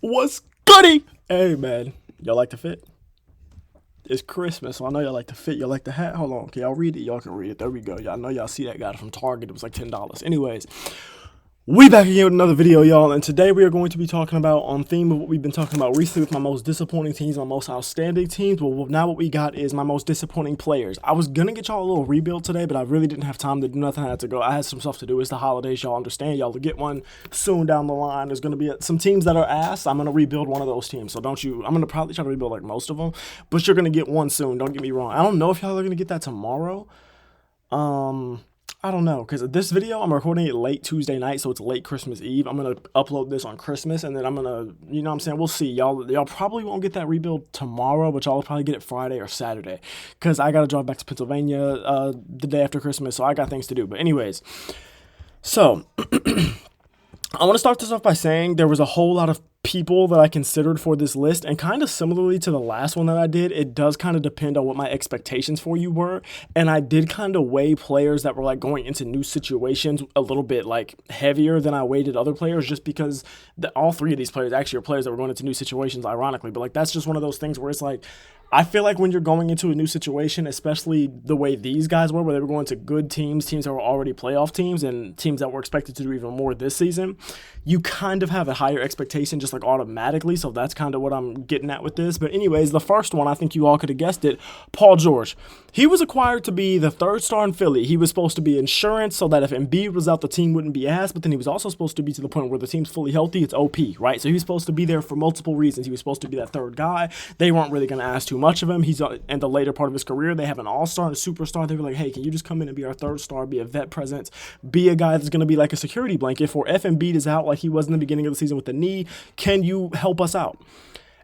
What's goody? Hey man, y'all like to fit? It's Christmas, so I know y'all like to fit. Y'all like the hat? Hold on, can y'all read it? Y'all can read it. There we go. Y'all know y'all see that guy from Target. It was like $10. Anyways, we back again with another video, y'all, and today we are going to be talking about on theme of what we've been talking about recently with my most disappointing teams, my most outstanding teams. Well, now what we got is my most disappointing players. I was gonna get y'all a little rebuild today, but I really didn't have time to do nothing. I had to go. I had some stuff to do. It's the holidays, y'all understand. Y'all will get one soon down the line. There's gonna be some teams that are ass. I'm gonna rebuild one of those teams, so don't you? I'm gonna probably try to rebuild like most of them, but you're gonna get one soon. Don't get me wrong. I don't know if y'all are gonna get that tomorrow. I don't know, because this video, I'm recording it late Tuesday night, so it's late Christmas Eve. I'm going to upload this on Christmas, and then I'm going to, you know what I'm saying, we'll see. Y'all probably won't get that rebuild tomorrow, but y'all will probably get it Friday or Saturday, because I got to drive back to Pennsylvania the day after Christmas, so I got things to do. But anyways, so I want to start this off by saying there was a whole lot of people that I considered for this list, and kind of similarly to the last one that I did, it does kind of depend on what my expectations for you were, and I did kind of weigh players that were like going into new situations a little bit like heavier than I weighted other players, just because all three of these players actually are players that were going into new situations, ironically, but like that's just one of those things where it's like I feel like when you're going into a new situation, especially the way these guys were, where they were going to good teams, teams that were already playoff teams, and teams that were expected to do even more this season, you kind of have a higher expectation just like automatically. So that's kind of what I'm getting at with this. But anyways, the first one, I think you all could have guessed it, Paul George. He was acquired to be the third star in Philly. He was supposed to be insurance so that if Embiid was out, the team wouldn't be ass, but then he was also supposed to be to the point where the team's fully healthy. It's OP, right? So he was supposed to be there for multiple reasons. He was supposed to be that third guy. They weren't really going to ask too much of him. He's in the later part of his career. They have an all-star and a superstar. They were like, hey, can you just come in and be our third star, be a vet presence, be a guy that's going to be like a security blanket for if Embiid is out like he was in the beginning of the season with the knee. Can you help us out?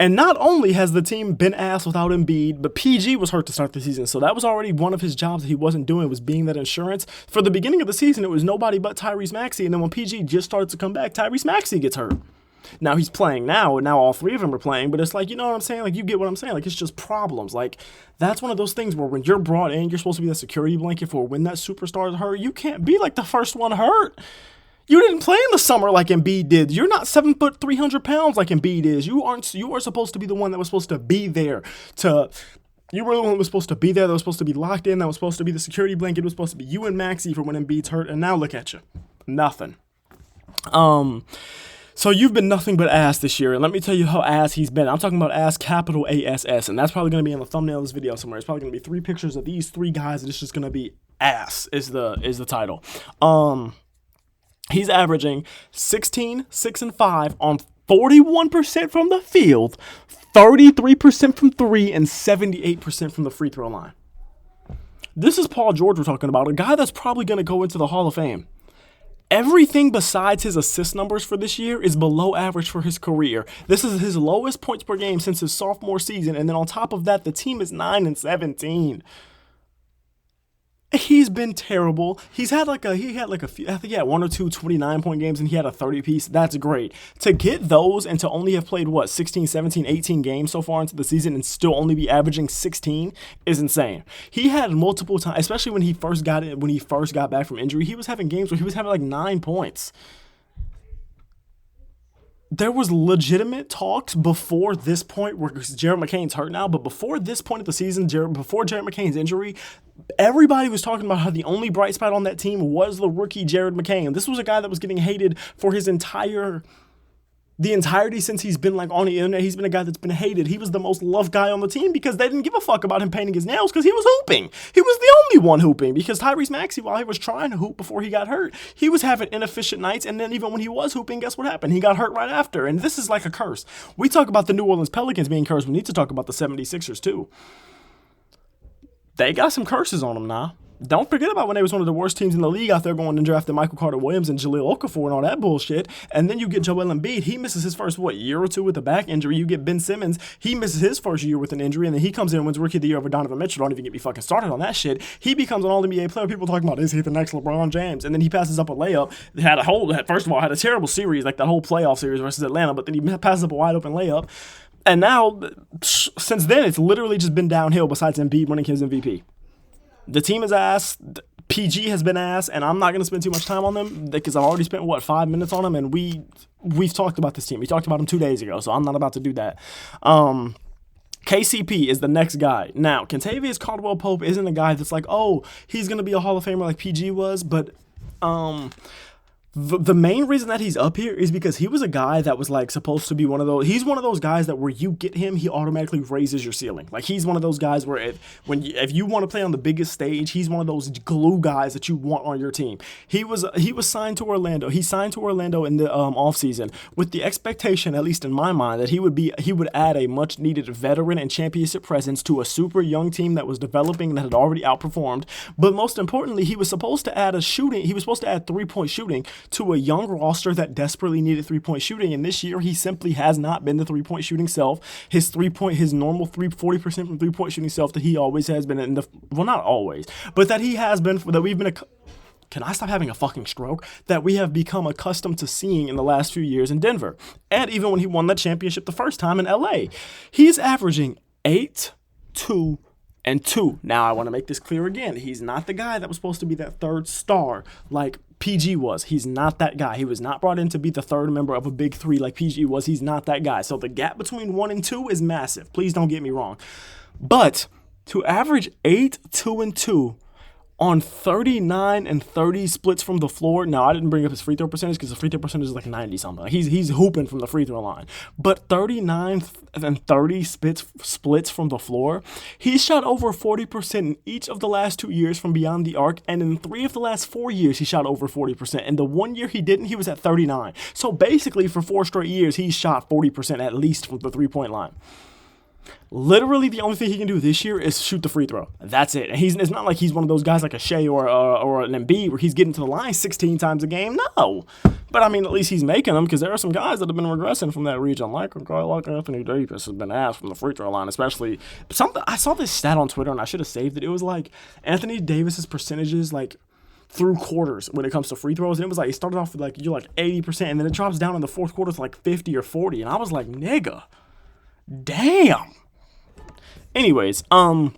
And not only has the team been ass without Embiid, but PG was hurt to start the season. So that was already one of his jobs that he wasn't doing, was being that insurance. For the beginning of the season, it was nobody but Tyrese Maxey. And then when PG just started to come back, Tyrese Maxey gets hurt. Now he's playing now, and now all three of them are playing, but it's like, you know what I'm saying? Like, you get what I'm saying? Like, it's just problems. Like, that's one of those things where when you're brought in, you're supposed to be the security blanket for when that superstar is hurt. You can't be like the first one hurt. You didn't play in the summer like Embiid did. You're not 7 foot 300 pounds like Embiid is. You are supposed to be the one that was supposed to be there to. You were the one that was supposed to be there, that was supposed to be locked in, that was supposed to be the security blanket. It was supposed to be you and Maxey for when Embiid's hurt, and now look at you. Nothing. So you've been nothing but ass this year, and let me tell you how ass he's been. I'm talking about ass, capital ASS, and that's probably going to be in the thumbnail of this video somewhere. It's probably going to be 3 pictures of these 3 guys, and it's just going to be ass is the title. He's averaging 16, 6, and 5 on 41% from the field, 33% from 3, and 78% from the free throw line. This is Paul George we're talking about, a guy that's probably going to go into the Hall of Fame. Everything besides his assist numbers for this year is below average for his career. This is his lowest points per game since his sophomore season, and then on top of that, the team is 9-17. He's been terrible. He had like a few, I think he had 1 or 2 29-point games, and he had a 30-piece. That's great. To get those and to only have played, 16, 17, 18 games so far into the season and still only be averaging 16 is insane. He had multiple times, especially when he first got back from injury, he was having games where he was having like 9 points. There was legitimate talks before this point where Jared McCain's hurt now, but before this point of the season, before Jared McCain's injury, everybody was talking about how the only bright spot on that team was the rookie Jared McCain. This was a guy that was getting hated for the entirety since he's been like on the internet. He's been a guy that's been hated. He was the most loved guy on the team because they didn't give a fuck about him painting his nails because he was hooping. He was the only one hooping because Tyrese Maxey, while he was trying to hoop before he got hurt, he was having inefficient nights, and then even when he was hooping, guess what happened? He got hurt right after, and this is like a curse. We talk about the New Orleans Pelicans being cursed. We need to talk about the 76ers too. They got some curses on them now. Don't forget about when they was one of the worst teams in the league out there going and drafting Michael Carter-Williams and Jahlil Okafor and all that bullshit. And then you get Joel Embiid. He misses his first, year or two with a back injury. You get Ben Simmons. He misses his first year with an injury, and then he comes in and wins Rookie of the Year over Donovan Mitchell. Don't even get me fucking started on that shit. He becomes an All-NBA player. People talking about, is he the next LeBron James? And then he passes up a layup. First of all, had a terrible series, like that whole playoff series versus Atlanta, but then he passes up a wide-open layup. And now, since then, it's literally just been downhill besides Embiid winning his MVP. The team is ass. PG has been ass, and I'm not going to spend too much time on them because I've already spent, 5 minutes on them, and we we've talked about this team. We talked about them 2 days ago, so I'm not about to do that. KCP is the next guy. Now, Kentavious Caldwell-Pope isn't a guy that's like, oh, he's going to be a Hall of Famer like PG was, but the main reason that he's up here is because he was a guy that was like supposed to be one of those. He's one of those guys that where you get him, he automatically raises your ceiling. Like he's one of those guys where if you want to play on the biggest stage, he's one of those glue guys that you want on your team. He was signed to Orlando. He signed to Orlando in the offseason with the expectation, at least in my mind, that he would add a much needed veteran and championship presence to a super young team that was developing that had already outperformed. But most importantly, he was supposed to add 3-point shooting to a young roster that desperately needed 3-point shooting, and this year he simply has not been the 3-point shooting self. His normal 40% from 3-point shooting self that he always has been not always, but that he has been, that we've been can I stop having a fucking stroke? That we have become accustomed to seeing in the last few years in Denver. And even when he won that championship the first time in LA, he's averaging 8, 2, and 2. Now, I want to make this clear again. He's not the guy that was supposed to be that third star like PG was. He's not that guy. He was not brought in to be the third member of a big three like PG was. He's not that guy. So the gap between 1 and 2 is massive. Please don't get me wrong. But to average 8, 2, and 2 on 39 and 30 splits from the floor. Now, I didn't bring up his free throw percentage because the free throw percentage is like 90-something. He's hooping from the free throw line. But 39 and 30 splits from the floor. He shot over 40% in each of the last 2 years from beyond the arc. And in 3 of the last 4 years, he shot over 40%. And the 1 year he didn't, he was at 39. So basically, for 4 straight years, he shot 40% at least from the 3-point line. Literally, the only thing he can do this year is shoot the free throw. That's it. And it's not like he's one of those guys like a Shea or an Embiid where he's getting to the line 16 times a game. No. But, I mean, at least he's making them because there are some guys that have been regressing from that region. Like a guy like Anthony Davis has been asked from the free throw line, especially. I saw this stat on Twitter, and I should have saved it. It was like Anthony Davis's percentages, like, through quarters when it comes to free throws. And it was like, it started off with, like, you're like 80%, and then it drops down in the fourth quarter to, like, 50 or 40. And I was like, nigga, damn. Anyways, another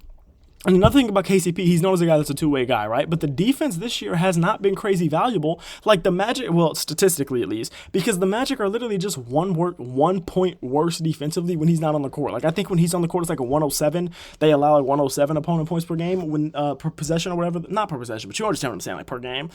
thing about KCP, he's known as a guy that's a two-way guy, right? But the defense this year has not been crazy valuable, like the Magic, well, statistically at least, because the Magic are literally just 1 point worse defensively when he's not on the court. Like, I think when he's on the court, it's like a 107. They allow like 107 opponent points per game when per possession or whatever. Not per possession, but you understand what I'm saying, like per game.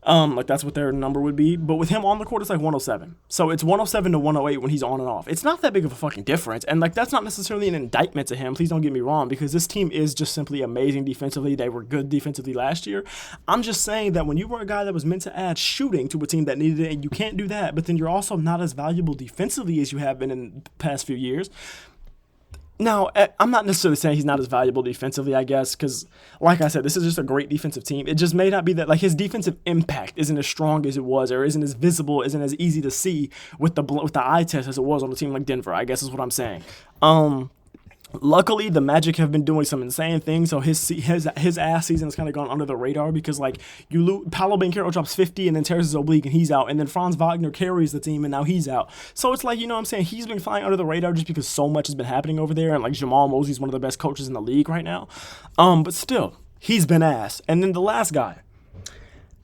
Like that's what their number would be. But with him on the court, it's like 107. So it's 107 to 108 when he's on and off. It's not that big of a fucking difference. And like that's not necessarily an indictment to him. Please don't get me wrong, because this team is just simply amazing defensively. They were good defensively last year. I'm just saying that when you were a guy that was meant to add shooting to a team that needed it, and you can't do that, but then you're also not as valuable defensively as you have been in the past few years. Now, I'm not necessarily saying he's not as valuable defensively, I guess, because, like I said, this is just a great defensive team. It just may not be that, like, his defensive impact isn't as strong as it was, or isn't as visible, isn't as easy to see with the eye test as it was on a team like Denver, I guess is what I'm saying. Luckily, the Magic have been doing some insane things, so his ass season has kind of gone under the radar because, like, Paolo Banchero drops 50 and then tears his oblique and he's out, and then Franz Wagner carries the team and now he's out. So it's like, you know what I'm saying, he's been flying under the radar just because so much has been happening over there, and, like, Jamal Mosley's one of the best coaches in the league right now. But still, he's been ass. And then the last guy.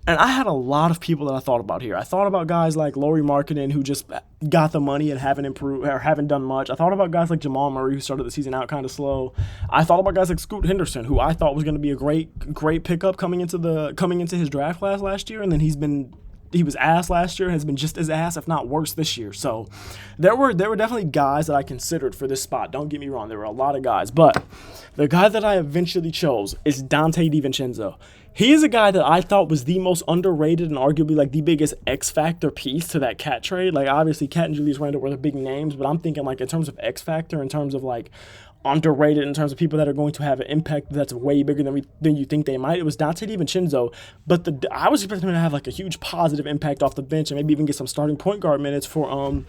And I had a lot of people that I thought about here. I thought about guys like Lauri Markkanen, who just got the money and haven't improved or haven't done much. I thought about guys like Jamal Murray, who started the season out kind of slow. I thought about guys like Scoot Henderson, who I thought was going to be a great pickup coming into his draft class last year, and then he was ass last year and has been just as ass, if not worse, this year. So there were definitely guys that I considered for this spot. Don't get me wrong, there were a lot of guys, but the guy that I eventually chose is Dante DiVincenzo. He is a guy that I thought was the most underrated and arguably like the biggest X factor piece to that Cat trade. Like, obviously Cat and Julius Randle were the big names, but I'm thinking like in terms of X factor, in terms of like underrated, in terms of people that are going to have an impact that's way bigger than you think they might. It was Dante DiVincenzo, but I was expecting him to have like a huge positive impact off the bench and maybe even get some starting point guard minutes for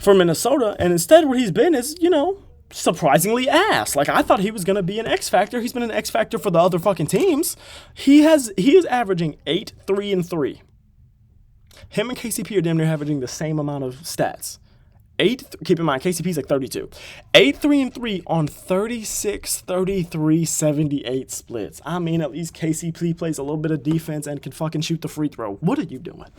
Minnesota. And instead, what he's been is, you know, surprisingly ass. Like, I thought he was going to be an X factor. He's been an X factor for the other fucking teams. He is averaging 8, 3, and 3. Him and KCP are damn near averaging the same amount of stats. Keep in mind, KCP's like 32. 8, 3, and 3 on 36, 33, 78 splits. I mean, at least KCP plays a little bit of defense and can fucking shoot the free throw. What are you doing?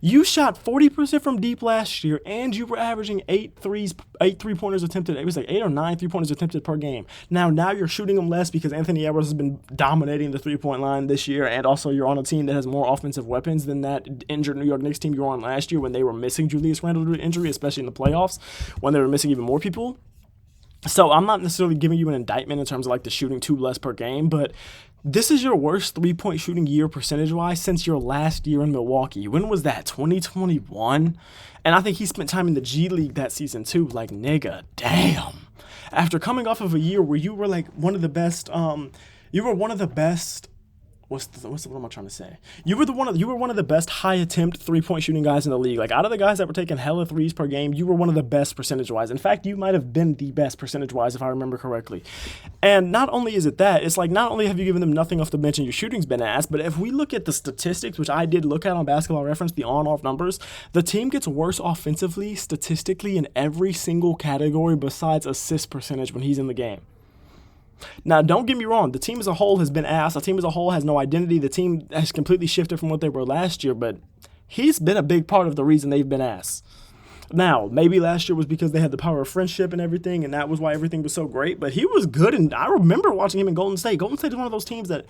You shot 40% from deep last year, and you were averaging 8 3-pointers attempted. It was like 8 or 9 3-pointers attempted per game. Now you're shooting them less because Anthony Edwards has been dominating the 3-point line this year, and also you're on a team that has more offensive weapons than that injured New York Knicks team you were on last year when they were missing Julius Randle due to injury, especially in the playoffs when they were missing even more people. So I'm not necessarily giving you an indictment in terms of like the shooting 2 less per game, but this is your worst 3-point shooting year percentage-wise since your last year in Milwaukee. When was that? 2021? And I think he spent time in the G League that season too. Like, nigga, damn. After coming off of a year where you were like one of the best, what am I trying to say? You were one of the best high attempt 3-point shooting guys in the league. Like, out of the guys that were taking hella threes per game, you were one of the best percentage wise. In fact, you might have been the best percentage wise if I remember correctly. And not only is it that, it's like not only have you given them nothing off the bench and your shooting's been ass, but if we look at the statistics, which I did look at on Basketball Reference, the on-off numbers, the team gets worse offensively, statistically, in every single category besides assist percentage when he's in the game. Now, don't get me wrong. The team as a whole has been ass. The team as a whole has no identity. The team has completely shifted from what they were last year, but he's been a big part of the reason they've been ass. Now, maybe last year was because they had the power of friendship and everything, and that was why everything was so great, but he was good, and I remember watching him in Golden State. Golden State is one of those teams that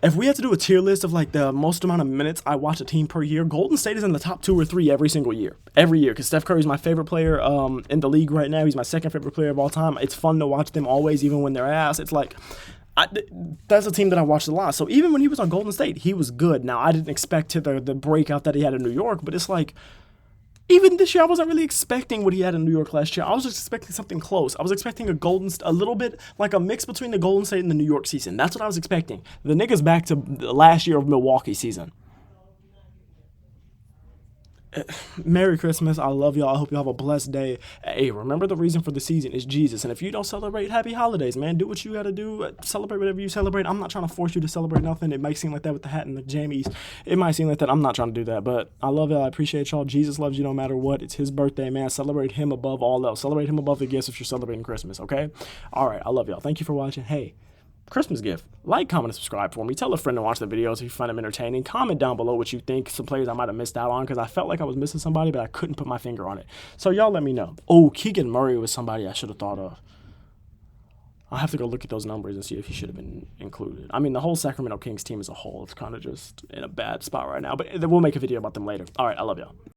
if we had to do a tier list of like the most amount of minutes I watch a team per year, Golden State is in the top 2 or 3 every single year. Every year, because Steph Curry is my favorite player in the league right now. He's my second favorite player of all time. It's fun to watch them always, even when they're ass. It's like, that's a team that I watched a lot. So even when he was on Golden State, he was good. Now, I didn't expect the breakout that he had in New York, but it's like, even this year, I wasn't really expecting what he had in New York last year. I was just expecting something close. I was expecting a little bit like a mix between the Golden State and the New York season. That's what I was expecting. The niggas back to the last year of Milwaukee season. Merry Christmas. I love y'all. I hope y'all have a blessed day. Hey, remember the reason for the season is Jesus. And if you don't celebrate, happy holidays, man. Do what you got to do. Celebrate whatever you celebrate. I'm not trying to force you to celebrate nothing. It might seem like that with the hat and the jammies. It might seem like that. I'm not trying to do that. But I love y'all. I appreciate y'all. Jesus loves you no matter what. It's his birthday, man. Celebrate him above all else. Celebrate him above the gifts if you're celebrating Christmas, okay? All right. I love y'all. Thank you for watching. Hey, Christmas gift. Like, comment, and subscribe for me. Tell a friend to watch the videos if you find them entertaining. Comment down below what you think. Some players I might have missed out on because I felt like I was missing somebody, but I couldn't put my finger on it. So y'all let me know. Oh, Keegan Murray was somebody I should have thought of. I'll have to go look at those numbers and see if he should have been included. I mean, the whole Sacramento Kings team as a whole is kind of just in a bad spot right now, but we'll make a video about them later. All right, I love y'all.